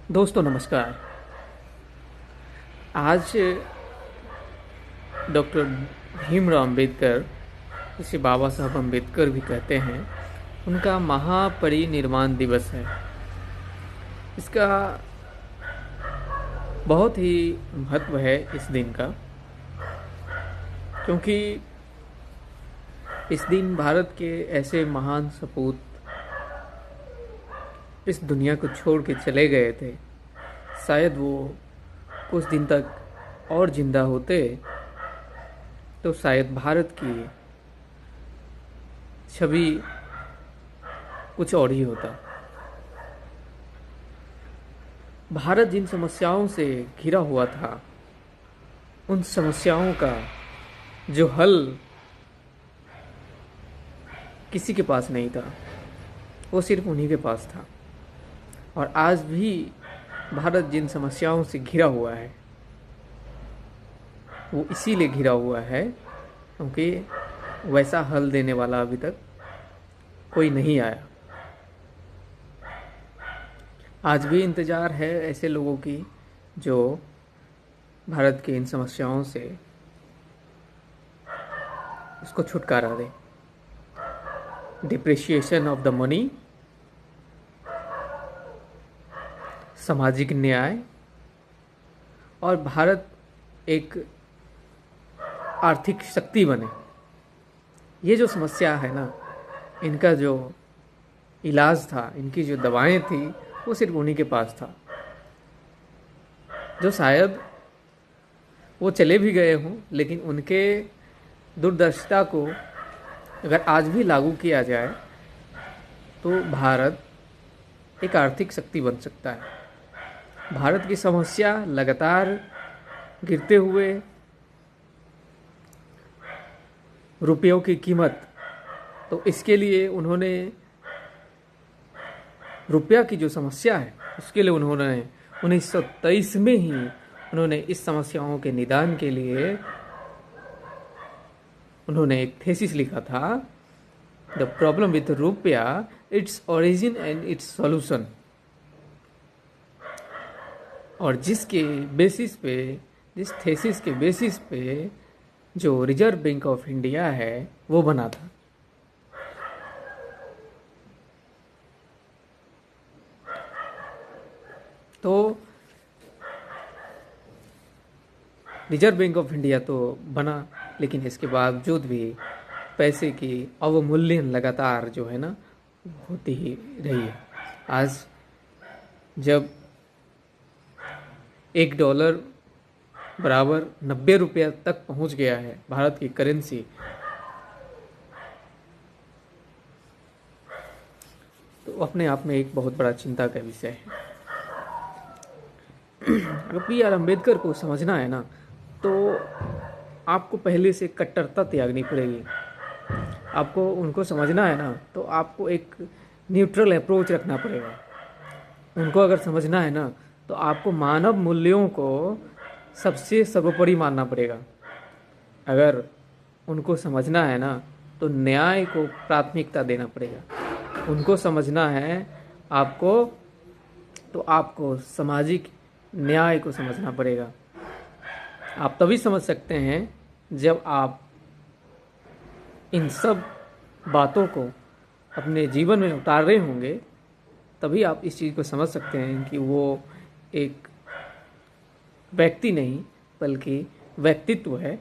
दोस्तों नमस्कार। आज डॉक्टर भीमराव अंबेडकर, जिसे बाबा साहब अंबेडकर भी कहते हैं, उनका महापरिनिर्वाण दिवस है। इसका बहुत ही महत्व है इस दिन का, क्योंकि इस दिन भारत के ऐसे महान सपूत इस दुनिया को छोड़ के चले गए थे। शायद वो कुछ दिन तक और जिंदा होते तो शायद भारत की छवि कुछ और ही होता। भारत जिन समस्याओं से घिरा हुआ था, उन समस्याओं का जो हल किसी के पास नहीं था, वो सिर्फ उन्हीं के पास था। और आज भी भारत जिन समस्याओं से घिरा हुआ है, वो इसीलिए घिरा हुआ है क्योंकि वैसा हल देने वाला अभी तक कोई नहीं आया। आज भी इंतज़ार है ऐसे लोगों की जो भारत के इन समस्याओं से उसको छुटकारा दे। डिप्रिसिएशन ऑफ द मनी, सामाजिक न्याय और भारत एक आर्थिक शक्ति बने। ये जो समस्या है ना, इनका जो इलाज था, इनकी जो दवाएं थी, वो सिर्फ उन्हीं के पास था। जो शायद वो चले भी गए हों, लेकिन उनके दूरदर्शिता को अगर आज भी लागू किया जाए तो भारत एक आर्थिक शक्ति बन सकता है। भारत की समस्या लगातार गिरते हुए रुपयों की कीमत, तो इसके लिए उन्होंने रुपया की जो समस्या है उसके लिए उन्होंने 1923 में ही उन्होंने इस समस्याओं के निदान के लिए उन्होंने एक थीसिस लिखा था, द प्रॉब्लम विथ रुपया, its origin and it's solution. और जिसके बेसिस पे, जिस थीसिस के बेसिस पे जो रिजर्व बैंक ऑफ इंडिया है वो बना था। तो रिजर्व बैंक ऑफ इंडिया तो बना, लेकिन इसके बावजूद भी पैसे की अवमूल्यन लगातार जो है ना होती ही रही है। आज जब $1 बराबर 90 रुपया तक पहुंच गया है भारत की करेंसी, तो अपने आप में एक बहुत बड़ा चिंता का विषय है। अगर B.R. अम्बेडकर को समझना है ना, तो आपको पहले से कट्टरता त्यागनी पड़ेगी। आपको उनको समझना है ना, तो आपको एक न्यूट्रल अप्रोच रखना पड़ेगा। उनको अगर समझना है ना, तो आपको मानव मूल्यों को सबसे सर्वोपरि मानना पड़ेगा। अगर उनको समझना है ना, तो न्याय को प्राथमिकता देना पड़ेगा। उनको समझना है आपको, तो आपको सामाजिक न्याय को समझना पड़ेगा। आप तभी समझ सकते हैं जब आप इन सब बातों को अपने जीवन में उतार रहे होंगे, तभी आप इस चीज़ को समझ सकते हैं कि वो एक व्यक्ति नहीं बल्कि व्यक्तित्व है।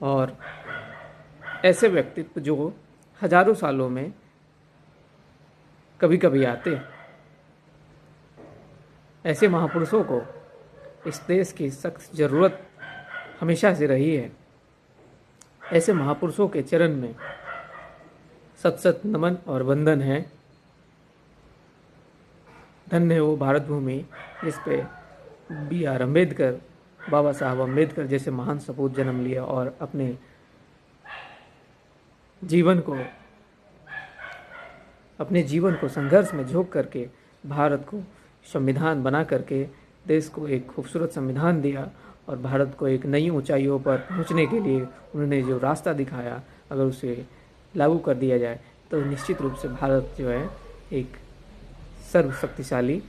और ऐसे व्यक्तित्व जो हजारों सालों में कभी कभी आते हैं, ऐसे महापुरुषों को इस देश की सख्त ज़रूरत हमेशा से रही है। ऐसे महापुरुषों के चरण में सत सत नमन और वंदन है। धन्य है वो भारत भूमि जिस पे B.R. अम्बेडकर, बाबा साहब अम्बेडकर जैसे महान सपूत जन्म लिया और अपने जीवन को संघर्ष में झोंक करके भारत को संविधान बना करके देश को एक खूबसूरत संविधान दिया और भारत को एक नई ऊंचाइयों पर पहुंचने के लिए उन्होंने जो रास्ता दिखाया, अगर उसे लागू कर दिया जाए तो निश्चित रूप से भारत जो है एक सर्वशक्तिशाली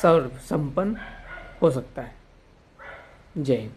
सर्व संपन्न हो सकता है। जय हिंद।